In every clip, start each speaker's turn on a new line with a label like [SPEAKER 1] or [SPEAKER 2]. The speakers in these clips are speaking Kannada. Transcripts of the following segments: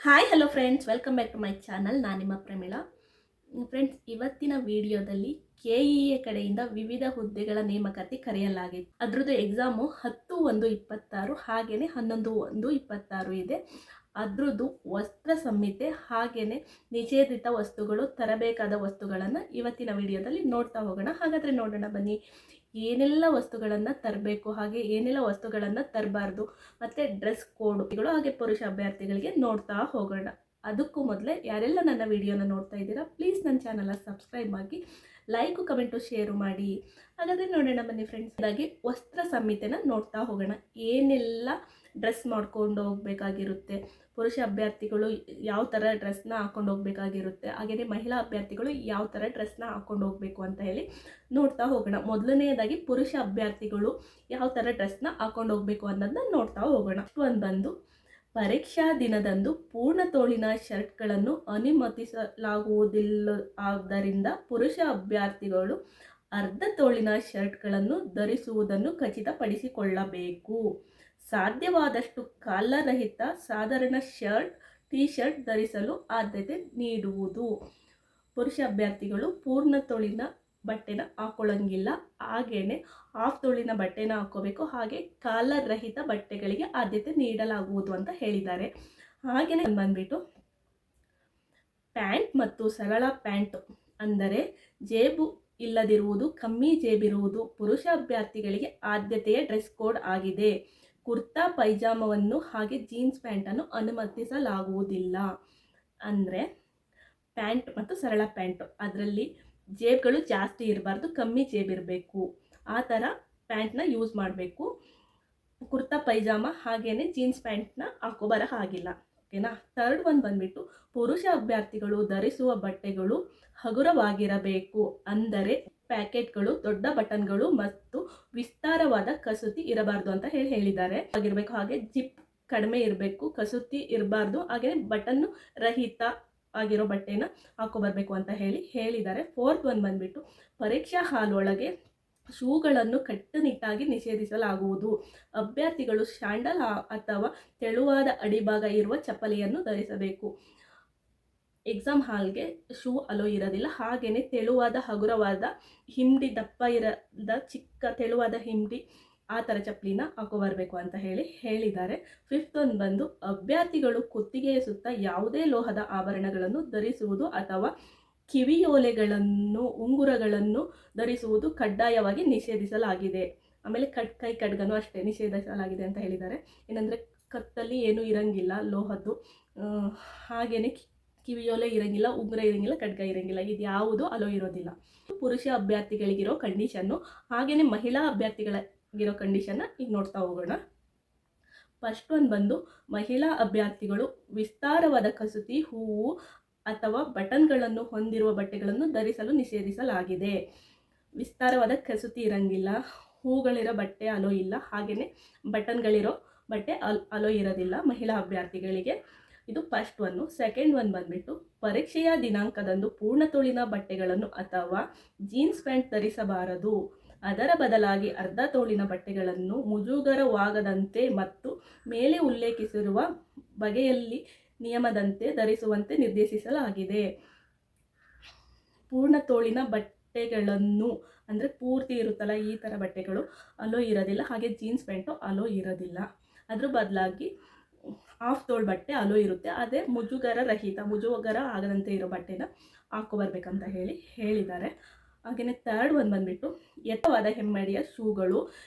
[SPEAKER 1] Hi hello friends, welcome back to my channel. ನಾನು ನಿಮ್ಮ ಪ್ರಮೀಳಾ. ಫ್ರೆಂಡ್ಸ್, ಇವತ್ತಿನ ವಿಡಿಯೋದಲ್ಲಿ ಕೆಇಎ ಕಡೆಯಿಂದ ವಿವಿಧ ಹುದ್ದೆಗಳ ನೇಮಕಾತಿ ಕರೆಯಲಾಗಿದೆ. ಅದರದ್ದು ಎಕ್ಸಾಮು 10/1/26 ಹಾಗೆಯೇ 11/1/26 ಇದೆ. ಅದರದ್ದು ವಸ್ತ್ರ ಸಂಹಿತೆ ಹಾಗೆಯೇ ನಿಷೇಧಿತ ವಸ್ತುಗಳು, ತರಬೇಕಾದ ವಸ್ತುಗಳನ್ನು ಇವತ್ತಿನ ವಿಡಿಯೋದಲ್ಲಿ ನೋಡ್ತಾ ಹೋಗೋಣ. ಹಾಗಾದರೆ ನೋಡೋಣ ಬನ್ನಿ, ಏನೆಲ್ಲ ವಸ್ತುಗಳನ್ನು ತರಬೇಕು, ಹಾಗೆ ಏನೆಲ್ಲ ವಸ್ತುಗಳನ್ನು ತರಬಾರ್ದು, ಮತ್ತು ಡ್ರೆಸ್ ಕೋಡ್ಗಳು, ಹಾಗೆ ಪುರುಷ ಅಭ್ಯರ್ಥಿಗಳಿಗೆ ನೋಡ್ತಾ ಹೋಗೋಣ. ಅದಕ್ಕೂ ಮೊದಲೇ ಯಾರೆಲ್ಲ ನನ್ನ ವಿಡಿಯೋನ ನೋಡ್ತಾ ಇದ್ದೀರಾ, ಪ್ಲೀಸ್ ನನ್ನ ಚಾನಲ್ನ ಸಬ್ಸ್ಕ್ರೈಬ್ ಆಗಿ, ಲೈಕು ಕಮೆಂಟು ಶೇರು ಮಾಡಿ. ಹಾಗಾದರೆ ನೋಡೋಣ ಬನ್ನಿ ಫ್ರೆಂಡ್ಸ್. ಹಾಗಾಗಿ ವಸ್ತ್ರ ಸಂಹಿತೆನ ನೋಡ್ತಾ ಹೋಗೋಣ. ಏನೆಲ್ಲ ಡ್ರೆಸ್ ಮಾಡ್ಕೊಂಡು ಹೋಗಬೇಕಾಗಿರುತ್ತೆ, ಪುರುಷ ಅಭ್ಯರ್ಥಿಗಳು ಯಾವ ಥರ ಡ್ರೆಸ್ನ ಹಾಕೊಂಡು ಹೋಗಬೇಕಾಗಿರುತ್ತೆ, ಹಾಗೆಯೇ ಮಹಿಳಾ ಅಭ್ಯರ್ಥಿಗಳು ಯಾವ ಥರ ಡ್ರೆಸ್ನ ಹಾಕೊಂಡು ಹೋಗಬೇಕು ಅಂತ ಹೇಳಿ ನೋಡ್ತಾ ಹೋಗೋಣ. ಮೊದಲನೆಯದಾಗಿ ಪುರುಷ ಅಭ್ಯರ್ಥಿಗಳು ಯಾವ ಥರ ಡ್ರೆಸ್ನ ಹಾಕೊಂಡು ಹೋಗಬೇಕು ಅನ್ನೋದನ್ನ ನೋಡ್ತಾ ಹೋಗೋಣ. ಬಂದು ಪರೀಕ್ಷಾ ದಿನದಂದು ಪೂರ್ಣ ತೋಳಿನ ಶರ್ಟ್ಗಳನ್ನು ಅನುಮತಿಸಲಾಗುವುದಿಲ್ಲ. ಆದ್ದರಿಂದ ಪುರುಷ ಅಭ್ಯರ್ಥಿಗಳು ಅರ್ಧ ತೋಳಿನ ಶರ್ಟ್ಗಳನ್ನು ಧರಿಸುವುದನ್ನು ಖಚಿತಪಡಿಸಿಕೊಳ್ಳಬೇಕು. ಸಾಧ್ಯವಾದಷ್ಟು ಕಾಲರಹಿತ ಸಾಧಾರಣ ಶರ್ಟ್, ಟಿ ಶರ್ಟ್ ಧರಿಸಲು ಆದ್ಯತೆ ನೀಡುವುದು. ಪುರುಷ ಅಭ್ಯರ್ಥಿಗಳು ಪೂರ್ಣ ತೋಳಿನ ಬಟ್ಟೆನ ಹಾಕೊಳ್ಳಂಗಿಲ್ಲ, ಹಾಗೇನೆ ಹಾಫ್ ತೋಳಿನ ಬಟ್ಟೆನ ಹಾಕೋಬೇಕು, ಹಾಗೆ ಕಾಲರ್ ರಹಿತ ಬಟ್ಟೆಗಳಿಗೆ ಆದ್ಯತೆ ನೀಡಲಾಗುವುದು ಅಂತ ಹೇಳಿದ್ದಾರೆ. ಹಾಗೆಯೇ ಬಂದ್ಬಿಟ್ಟು ಪ್ಯಾಂಟ್ ಮತ್ತು ಸರಳ ಪ್ಯಾಂಟ್ ಅಂದರೆ ಜೇಬು ಇಲ್ಲದಿರುವುದು, ಕಮ್ಮಿ ಜೇಬಿರುವುದು ಪುರುಷ ಅಭ್ಯರ್ಥಿಗಳಿಗೆ ಆದ್ಯತೆಯ ಡ್ರೆಸ್ ಕೋಡ್ ಆಗಿದೆ. ಕುರ್ತಾ ಪೈಜಾಮವನ್ನು ಹಾಗೆ ಜೀನ್ಸ್ ಪ್ಯಾಂಟನ್ನು ಅನುಮತಿಸಲಾಗುವುದಿಲ್ಲ. ಅಂದರೆ ಪ್ಯಾಂಟ್ ಮತ್ತು ಸರಳ ಪ್ಯಾಂಟು, ಅದರಲ್ಲಿ ಜೇಬ್ಗಳು ಜಾಸ್ತಿ ಇರಬಾರ್ದು, ಕಮ್ಮಿ ಜೇಬಿರಬೇಕು, ಆ ಥರ ಪ್ಯಾಂಟ್ನ ಯೂಸ್ ಮಾಡಬೇಕು. ಕುರ್ತಾ ಪೈಜಾಮ ಹಾಗೇನೆ ಜೀನ್ಸ್ ಪ್ಯಾಂಟ್ನ ಹಾಕೋಬರ ಹಾಗಿಲ್ಲ. ಓಕೆನಾ. ಥರ್ಡ್ ಒನ್ ಬಂದ್ಬಿಟ್ಟು ಪುರುಷ ಅಭ್ಯರ್ಥಿಗಳು ಧರಿಸುವ ಬಟ್ಟೆಗಳು ಹಗುರವಾಗಿರಬೇಕು. ಅಂದರೆ ಪ್ಯಾಕೆಟ್ಗಳು, ದೊಡ್ಡ ಬಟನ್ಗಳು ಮತ್ತು ವಿಸ್ತಾರವಾದ ಕಸೂತಿ ಇರಬಾರ್ದು ಅಂತ ಹೇಳಿದ್ದಾರೆ. ಆಗಿರಬೇಕು, ಹಾಗೆ ಜಿಪ್ ಕಡಿಮೆ ಇರಬೇಕು, ಕಸೂತಿ ಇರಬಾರ್ದು, ಹಾಗೆ ಬಟನ್ ರಹಿತ ಆಗಿರೋ ಬಟ್ಟೆನ ಹಾಕೋಬರ್ಬೇಕು ಅಂತ ಹೇಳಿದ್ದಾರೆ. ಫೋರ್ತ್ ಒನ್ ಬಂದ್ಬಿಟ್ಟು ಪರೀಕ್ಷಾ ಹಾಲ್ ಒಳಗೆ ಶೂಗಳನ್ನು ಕಟ್ಟುನಿಟ್ಟಾಗಿ ನಿಷೇಧಿಸಲಾಗುವುದು. ಅಭ್ಯರ್ಥಿಗಳು ಸ್ಯಾಂಡಲ್ ಅಥವಾ ತೆಳುವಾದ ಅಡಿಭಾಗ ಇರುವ ಚಪ್ಪಲಿಯನ್ನು ಧರಿಸಬೇಕು. ಎಕ್ಸಾಮ್ ಹಾಲ್ಗೆ ಶೂ ಅಲೋ ಇರೋದಿಲ್ಲ. ಹಾಗೆಯೇ ತೆಳುವಾದ ಹಗುರವಾದ ಹಿಂಡಿ, ದಪ್ಪ ಇರದ ಚಿಕ್ಕ ತೆಳುವಾದ ಹಿಂಡಿ, ಆ ಥರ ಚಪ್ಪಲಿನ ಹಾಕೋಬರ್ಬೇಕು ಅಂತ ಹೇಳಿದ್ದಾರೆ. ಫಿಫ್ತ್ ಒನ್ ಬಂದು ಅಭ್ಯರ್ಥಿಗಳು ಕುತ್ತಿಗೆಯ ಸುತ್ತ ಯಾವುದೇ ಲೋಹದ ಆಭರಣಗಳನ್ನು ಧರಿಸುವುದು ಅಥವಾ ಕಿವಿಯೋಲೆಗಳನ್ನು, ಉಂಗುರಗಳನ್ನು ಧರಿಸುವುದು ಕಡ್ಡಾಯವಾಗಿ ನಿಷೇಧಿಸಲಾಗಿದೆ. ಆಮೇಲೆ ಕೈ ಖಡ್ಗನೂ ಅಷ್ಟೇ ನಿಷೇಧಿಸಲಾಗಿದೆ ಅಂತ ಹೇಳಿದ್ದಾರೆ. ಏನಂದರೆ ಕತ್ತಲ್ಲಿ ಏನೂ ಇರಂಗಿಲ್ಲ ಲೋಹದ್ದು, ಹಾಗೆಯೇ ಕಿವಿಯೋಲೆ ಇರಂಗಿಲ್ಲ, ಉಂಗುರ ಇರಂಗಿಲ್ಲ, ಖಡ್ಗ ಇರಂಗಿಲ್ಲ, ಇದು ಯಾವುದು ಅಲೋ ಇರೋದಿಲ್ಲ. ಪುರುಷ ಅಭ್ಯರ್ಥಿಗಳಿಗಿರೋ ಕಂಡೀಷನ್ನು, ಹಾಗೆಯೇ ಮಹಿಳಾ ಅಭ್ಯರ್ಥಿಗಳಿಗಿರೋ ಕಂಡೀಷನ್ನ ಈಗ ನೋಡ್ತಾ ಹೋಗೋಣ. ಫಸ್ಟ್ ಒನ್ ಬಂದು ಮಹಿಳಾ ಅಭ್ಯರ್ಥಿಗಳು ವಿಸ್ತಾರವಾದ ಕಸೂತಿ, ಹೂವು ಅಥವಾ ಬಟನ್ಗಳನ್ನು ಹೊಂದಿರುವ ಬಟ್ಟೆಗಳನ್ನು ಧರಿಸಲು ನಿಷೇಧಿಸಲಾಗಿದೆ. ವಿಸ್ತಾರವಾದ ಕಸೂತಿ ಇರಂಗಿಲ್ಲ, ಹೂಗಳಿರೋ ಬಟ್ಟೆ ಅಲೋ ಇಲ್ಲ, ಹಾಗೆಯೇ ಬಟನ್ಗಳಿರೋ ಬಟ್ಟೆ ಅಲೋ ಇರೋದಿಲ್ಲ ಮಹಿಳಾ ಅಭ್ಯರ್ಥಿಗಳಿಗೆ. ಇದು ಫಸ್ಟ್ ಒನ್ನು. ಸೆಕೆಂಡ್ ಒನ್ ಬಂದ್ಬಿಟ್ಟು ಪರೀಕ್ಷೆಯ ದಿನಾಂಕದಂದು ಪೂರ್ಣ ತೋಳಿನ ಬಟ್ಟೆಗಳನ್ನು ಅಥವಾ ಜೀನ್ಸ್ ಪ್ಯಾಂಟ್ ಧರಿಸಬಾರದು. ಅದರ ಬದಲಾಗಿ ಅರ್ಧ ತೋಳಿನ ಬಟ್ಟೆಗಳನ್ನು ಮುಜುಗರವಾಗದಂತೆ ಮತ್ತು ಮೇಲೆ ಉಲ್ಲೇಖಿಸಿರುವ ಬಗೆಯಲ್ಲಿ ನಿಯಮದಂತೆ ಧರಿಸುವಂತೆ ನಿರ್ದೇಶಿಸಲಾಗಿದೆ. ಪೂರ್ಣ ತೋಳಿನ ಬಟ್ಟೆಗಳನ್ನು ಅಂದರೆ ಪೂರ್ತಿ ಇರುತ್ತಲ್ಲ ಈ ಥರ ಬಟ್ಟೆಗಳು ಅಲೋ ಇರೋದಿಲ್ಲ, ಹಾಗೆ ಜೀನ್ಸ್ ಪ್ಯಾಂಟು ಅಲೋ ಇರೋದಿಲ್ಲ. ಅದ್ರ ಬದಲಾಗಿ ಹಾಫ್ ತೋಳು ಬಟ್ಟೆ ಅಲೋ ಇರುತ್ತೆ. ಅದೇ ಮುಜುಗರ ಆಗದಂತೆ ಇರೋ ಬಟ್ಟೆನ ಹಾಕೋಬರ್ಬೇಕಂತ ಹೇಳಿದ್ದಾರೆ. ಹಾಗೆಯೇ ಥರ್ಡ್ ಒನ್ ಬಂದ್ಬಿಟ್ಟು ಎತ್ತರವಾದ ಹೆಮ್ಮಡಿಯ ಶೂಗಳು,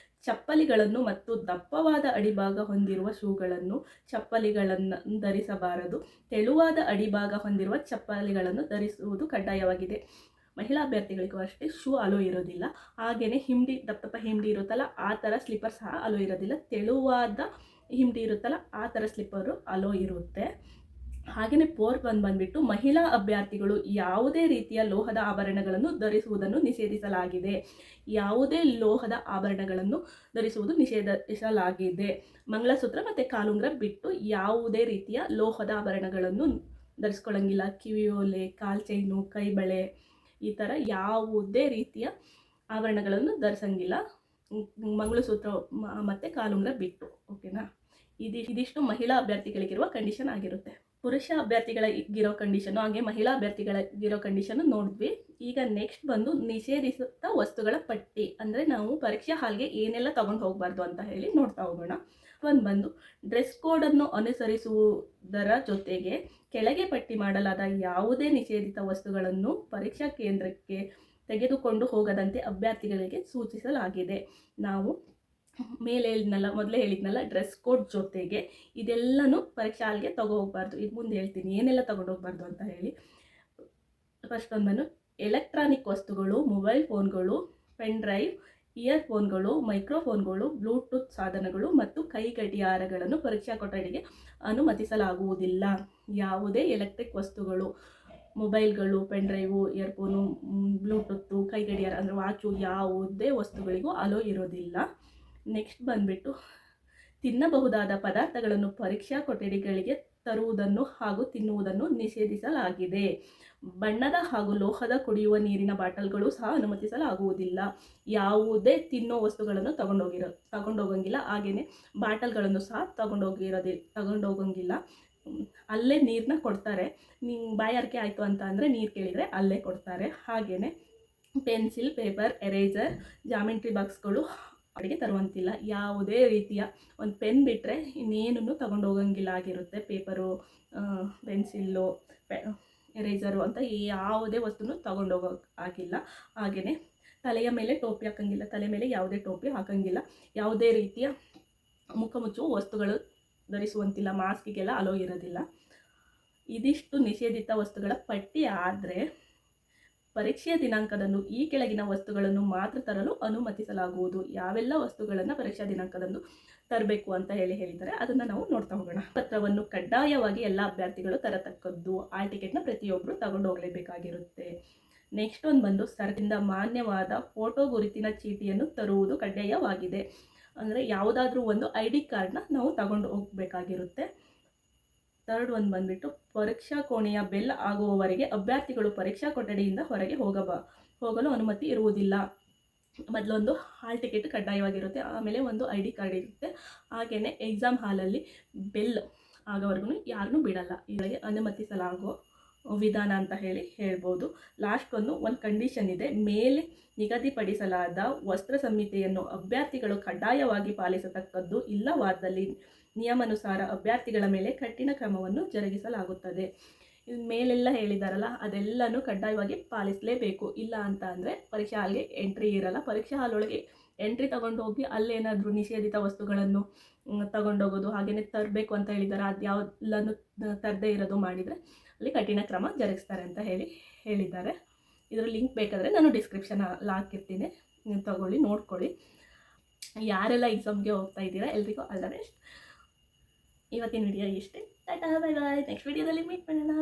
[SPEAKER 1] ಚಪ್ಪಲಿಗಳನ್ನು ಮತ್ತು ದಪ್ಪವಾದ ಅಡಿಭಾಗ ಹೊಂದಿರುವ ಶೂಗಳನ್ನು, ಚಪ್ಪಲಿಗಳನ್ನು ಧರಿಸಬಾರದು. ತೆಳುವಾದ ಅಡಿಭಾಗ ಹೊಂದಿರುವ ಚಪ್ಪಲಿಗಳನ್ನು ಧರಿಸುವುದು ಕಡ್ಡಾಯವಾಗಿದೆ. ಮಹಿಳಾ ಅಭ್ಯರ್ಥಿಗಳಿಗೂ ಅಷ್ಟೇ ಶೂ ಅಲೋ ಇರೋದಿಲ್ಲ. ಹಾಗೆಯೇ ಹಿಂಡಿ, ದಪ್ಪ ಹಿಂಡಿ ಇರುತ್ತಲ್ಲ ಆ ಥರ ಸ್ಲಿಪ್ಪರ್ ಸಹ ಅಲೋ ಇರೋದಿಲ್ಲ. ತೆಳುವಾದ ಹಿಂಡಿ ಇರುತ್ತಲ್ಲ ಆ ಥರ ಸ್ಲಿಪ್ಪರು ಅಲೋ ಇರುತ್ತೆ. ಹಾಗೆಯೇ ಫೋರ್ತ್ ಒನ್ ಬಂದ್ಬಿಟ್ಟು ಮಹಿಳಾ ಅಭ್ಯರ್ಥಿಗಳು ಯಾವುದೇ ರೀತಿಯ ಲೋಹದ ಆಭರಣಗಳನ್ನು ಧರಿಸುವುದನ್ನು ನಿಷೇಧಿಸಲಾಗಿದೆ. ಯಾವುದೇ ಲೋಹದ ಆಭರಣಗಳನ್ನು ಧರಿಸುವುದು ನಿಷೇಧಿಸಲಾಗಿದೆ. ಮಂಗಳಸೂತ್ರ ಮತ್ತು ಕಾಲುಂಗ್ರ ಬಿಟ್ಟು ಯಾವುದೇ ರೀತಿಯ ಲೋಹದ ಆಭರಣಗಳನ್ನು ಧರಿಸ್ಕೊಳ್ಳಂಗಿಲ್ಲ. ಕಿವಿಯೋಲೆ, ಕಾಲ್ ಚೈನು, ಕೈ ಬಳೆ, ಈ ಥರ ಯಾವುದೇ ರೀತಿಯ ಆಭರಣಗಳನ್ನು ಧರಿಸಂಗಿಲ್ಲ, ಮಂಗಳಸೂತ್ರ ಮತ್ತು ಕಾಲುಂಗ್ರ ಬಿಟ್ಟು. ಓಕೆನಾ. ಇದಿಷ್ಟು ಮಹಿಳಾ ಅಭ್ಯರ್ಥಿಗಳಿಗಿರುವ ಕಂಡೀಷನ್ ಆಗಿರುತ್ತೆ. ಪುರುಷ ಅಭ್ಯರ್ಥಿಗಳಿಗಿರೋ ಕಂಡೀಷನು ಹಾಗೆ ಮಹಿಳಾ ಅಭ್ಯರ್ಥಿಗಳಿಗಿರೋ ಕಂಡೀಷನು ನೋಡಿದ್ವಿ. ಈಗ ನೆಕ್ಸ್ಟ್ ಬಂದು ನಿಷೇಧಿತ ವಸ್ತುಗಳ ಪಟ್ಟಿ, ಅಂದರೆ ನಾವು ಪರೀಕ್ಷಾ ಹಾಲ್ಗೆ ಏನೆಲ್ಲ ತಗೊಂಡು ಹೋಗಬಾರ್ದು ಅಂತ ಹೇಳಿ ನೋಡ್ತಾ ಹೋಗೋಣ. ಒಂದು ಬಂದು ಡ್ರೆಸ್ ಕೋಡನ್ನು ಅನುಸರಿಸುವುದರ ಜೊತೆಗೆ ಕೆಳಗೆ ಪಟ್ಟಿ ಮಾಡಲಾದ ಯಾವುದೇ ನಿಷೇಧಿತ ವಸ್ತುಗಳನ್ನು ಪರೀಕ್ಷಾ ಕೇಂದ್ರಕ್ಕೆ ತೆಗೆದುಕೊಂಡು ಹೋಗದಂತೆ ಅಭ್ಯರ್ಥಿಗಳಿಗೆ ಸೂಚಿಸಲಾಗಿದೆ. ನಾವು ಮೊದಲೇ ಹೇಳಿದ್ನಲ್ಲ, ಡ್ರೆಸ್ ಕೋಡ್ ಜೊತೆಗೆ ಇದೆಲ್ಲನೂ ಪರೀಕ್ಷಾ ಹಾಲ್ಗೆ ಹೋಗಬಾರ್ದು. ಇದು ಮುಂದೆ ಹೇಳ್ತೀನಿ ಏನೆಲ್ಲ ಹೋಗಬಾರ್ದು ಅಂತ ಹೇಳಿ. ಫಸ್ಟ್ ಒಂದು ಎಲೆಕ್ಟ್ರಾನಿಕ್ ವಸ್ತುಗಳು, ಮೊಬೈಲ್ ಫೋನ್ಗಳು, ಪೆನ್ ಡ್ರೈವ್, ಇಯರ್ಫೋನ್ಗಳು, ಮೈಕ್ರೋಫೋನ್ಗಳು, ಬ್ಲೂಟೂತ್ ಸಾಧನಗಳು ಮತ್ತು ಕೈ ಗಡಿಯಾರಗಳನ್ನು ಪರೀಕ್ಷಾ ಕೊಠಡಿಗೆ ಅನುಮತಿಸಲಾಗುವುದಿಲ್ಲ. ಯಾವುದೇ ಎಲೆಕ್ಟ್ರಿಕ್ ವಸ್ತುಗಳು, ಮೊಬೈಲ್ಗಳು, ಪೆನ್ ಡ್ರೈವು, ಇಯರ್ಫೋನು, ಬ್ಲೂಟೂತ್ತು, ಕೈ ಗಡಿಯಾರ ಅಂದರೆ ವಾಚು, ಯಾವುದೇ ವಸ್ತುಗಳಿಗೂ ಅಲೋ ಇರೋದಿಲ್ಲ. ನೆಕ್ಸ್ಟ್ ಬಂದುಬಿಟ್ಟು ತಿನ್ನಬಹುದಾದ ಪದಾರ್ಥಗಳನ್ನು ಪರೀಕ್ಷಾ ಕೊಠಡಿಗಳಿಗೆ ತರುವುದನ್ನು ಹಾಗೂ ತಿನ್ನುವುದನ್ನು ನಿಷೇಧಿಸಲಾಗಿದೆ. ಬಣ್ಣದ ಹಾಗೂ ಲೋಹದ ಕುಡಿಯುವ ನೀರಿನ ಬಾಟಲ್ಗಳು ಸಹ ಅನುಮತಿಸಲಾಗುವುದಿಲ್ಲ. ಯಾವುದೇ ತಿನ್ನೋ ವಸ್ತುಗಳನ್ನು ತಗೊಂಡೋಗಂಗಿಲ್ಲ. ಹಾಗೆಯೇ ಬಾಟಲ್ಗಳನ್ನು ಸಹ ತಗೊಂಡೋಗಂಗಿಲ್ಲ. ಅಲ್ಲೇ ನೀರನ್ನ ಕೊಡ್ತಾರೆ. ನಿಂಗೆ ಬಾಯಾರಿಕೆ ಆಯಿತು ಅಂತ ಅಂದರೆ ನೀರು ಕೇಳಿದರೆ ಅಲ್ಲೇ ಕೊಡ್ತಾರೆ. ಹಾಗೆಯೇ ಪೆನ್ಸಿಲ್, ಪೇಪರ್, ಎರೇಸರ್, ಜಾಮೆಂಟ್ರಿ ಬಾಕ್ಸ್ಗಳು ಅಡಿಗೆ ತರುವಂತಿಲ್ಲ. ಯಾವುದೇ ರೀತಿಯ ಒಂದು ಪೆನ್ ಬಿಟ್ಟರೆ ಇನ್ನೇನೂ ತಗೊಂಡೋಗಂಗಿಲ್ಲ ಆಗಿರುತ್ತೆ. ಪೇಪರು, ಪೆನ್ಸಿಲ್ಲು, ಎರೇಸರು ಅಂತ ಯಾವುದೇ ವಸ್ತುನೂ ತಗೊಂಡೋಗೋಕ್ಕಾಗಿಲ್ಲ. ಹಾಗೆಯೇ ತಲೆಯ ಮೇಲೆ ಟೋಪಿ ಹಾಕಂಗಿಲ್ಲ. ತಲೆ ಮೇಲೆ ಯಾವುದೇ ಟೋಪಿ ಹಾಕಂಗಿಲ್ಲ. ಯಾವುದೇ ರೀತಿಯ ಮುಖ ಮುಚ್ಚುವ ವಸ್ತುಗಳು ಧರಿಸುವಂತಿಲ್ಲ. ಮಾಸ್ಕಿಗೆಲ್ಲ ಅಲೋ ಇರೋದಿಲ್ಲ. ಇದಿಷ್ಟು ನಿಷೇಧಿತ ವಸ್ತುಗಳ ಪಟ್ಟಿ. ಆದರೆ ಪರೀಕ್ಷೆಯ ದಿನಾಂಕದಂದು ಈ ಕೆಳಗಿನ ವಸ್ತುಗಳನ್ನು ಮಾತ್ರ ತರಲು ಅನುಮತಿಸಲಾಗುವುದು. ಯಾವೆಲ್ಲ ವಸ್ತುಗಳನ್ನು ಪರೀಕ್ಷಾ ದಿನಾಂಕದಂದು ತರಬೇಕು ಅಂತ ಹೇಳಿದ್ದಾರೆ ಅದನ್ನು ನಾವು ನೋಡ್ತಾ ಹೋಗೋಣ. ಪತ್ರವನ್ನು ಕಡ್ಡಾಯವಾಗಿ ಎಲ್ಲ ಅಭ್ಯರ್ಥಿಗಳು ತರತಕ್ಕದ್ದು. ಆ ಟಿಕೆಟ್ನ ಪ್ರತಿಯೊಬ್ಬರು ತಗೊಂಡು ಹೋಗಲೇಬೇಕಾಗಿರುತ್ತೆ. ನೆಕ್ಸ್ಟ್ ಒಂದು ಬಂದು ಸರ್ಕಾರದಿಂದ ಮಾನ್ಯವಾದ ಫೋಟೋ ಗುರುತಿನ ಚೀಟಿಯನ್ನು ತರುವುದು ಕಡ್ಡಾಯವಾಗಿದೆ. ಅಂದರೆ ಯಾವುದಾದ್ರೂ ಒಂದು ID ಕಾರ್ಡ್ನ ನಾವು ತಗೊಂಡು ಹೋಗಬೇಕಾಗಿರುತ್ತೆ. ಥರ್ಡ್ ಒಂದು ಬಂದುಬಿಟ್ಟು ಪರೀಕ್ಷಾ ಕೋಣೆಯ ಬೆಲ್ ಆಗುವವರೆಗೆ ಅಭ್ಯರ್ಥಿಗಳು ಪರೀಕ್ಷಾ ಕೊಠಡಿಯಿಂದ ಹೊರಗೆ ಹೋಗಲು ಅನುಮತಿ ಇರುವುದಿಲ್ಲ. ಮೊದಲೊಂದು ಹಾಲ್ ಟಿಕೆಟ್ ಕಡ್ಡಾಯವಾಗಿರುತ್ತೆ. ಆಮೇಲೆ ಒಂದು ID ಕಾರ್ಡ್ ಇರುತ್ತೆ. ಹಾಗೆಯೇ ಎಕ್ಸಾಮ್ ಹಾಲಲ್ಲಿ ಬೆಲ್ ಆಗೋವರೆಗೂ ಯಾರನ್ನೂ ಬಿಡಲ್ಲ. ಇದಕ್ಕೆ ಅನುಮತಿಸಲಾಗೋ ವಿಧಾನ ಅಂತ ಹೇಳ್ಬೋದು. ಲಾಸ್ಟ್ ಒಂದು ಕಂಡೀಷನ್ ಇದೆ. ಮೇಲೆ ನಿಗದಿಪಡಿಸಲಾದ ವಸ್ತ್ರ ಸಂಹಿತೆಯನ್ನು ಅಭ್ಯರ್ಥಿಗಳು ಕಡ್ಡಾಯವಾಗಿ ಪಾಲಿಸತಕ್ಕದ್ದು. ಇಲ್ಲವಾದಲ್ಲಿ ನಿಯಮಾನುಸಾರ ಅಭ್ಯರ್ಥಿಗಳ ಮೇಲೆ ಕಠಿಣ ಕ್ರಮವನ್ನು ಜರುಗಿಸಲಾಗುತ್ತದೆ. ಮೇಲೆಲ್ಲ ಹೇಳಿದಾರಲ್ಲ ಅದೆಲ್ಲನೂ ಕಡ್ಡಾಯವಾಗಿ ಪಾಲಿಸಲೇಬೇಕು. ಇಲ್ಲ ಅಂತ ಅಂದರೆ ಪರೀಕ್ಷಾ ಹಾಲ್ಗೆ ಎಂಟ್ರಿ ಇರಲ್ಲ. ಪರೀಕ್ಷಾ ಹಾಲ್ ಒಳಗೆ ಎಂಟ್ರಿ ತಗೊಂಡು ಹೋಗಿ ಅಲ್ಲೇನಾದರೂ ನಿಷೇಧಿತ ವಸ್ತುಗಳನ್ನು ತಗೊಂಡೋಗೋದು ಹಾಗೆಯೇ ತರಬೇಕು ಅಂತ ಹೇಳಿದ್ದಾರೆ. ಅದು ಯಾವೆಲ್ಲನೂ ತರದೇ ಇರೋದು ಮಾಡಿದರೆ ಅಲ್ಲಿ ಕಠಿಣ ಕ್ರಮ ಜರುಗಿಸ್ತಾರೆ ಅಂತ ಹೇಳಿದ್ದಾರೆ. ಇದರ ಲಿಂಕ್ ಬೇಕಾದರೆ ನಾನು ಡಿಸ್ಕ್ರಿಪ್ಷನಲ್ಲಿ ಹಾಕಿರ್ತೀನಿ, ನೀವು ತಗೊಳ್ಳಿ, ನೋಡ್ಕೊಳ್ಳಿ. ಯಾರೆಲ್ಲ ಎಕ್ಸಾಮ್ಗೆ ಹೋಗ್ತಾ ಇದ್ದೀರಾ ಎಲ್ರಿಗೂ ಆಲ್ ದ ಬೆಸ್ಟ್. ಇವತ್ತಿನ ವಿಡಿಯೋ ಇಷ್ಟೇ. Tata, bye bye. ನೆಕ್ಸ್ಟ್ ವಿಡಿಯೋದಲ್ಲಿ ಮೀಟ್ ಮಾಡೋಣ.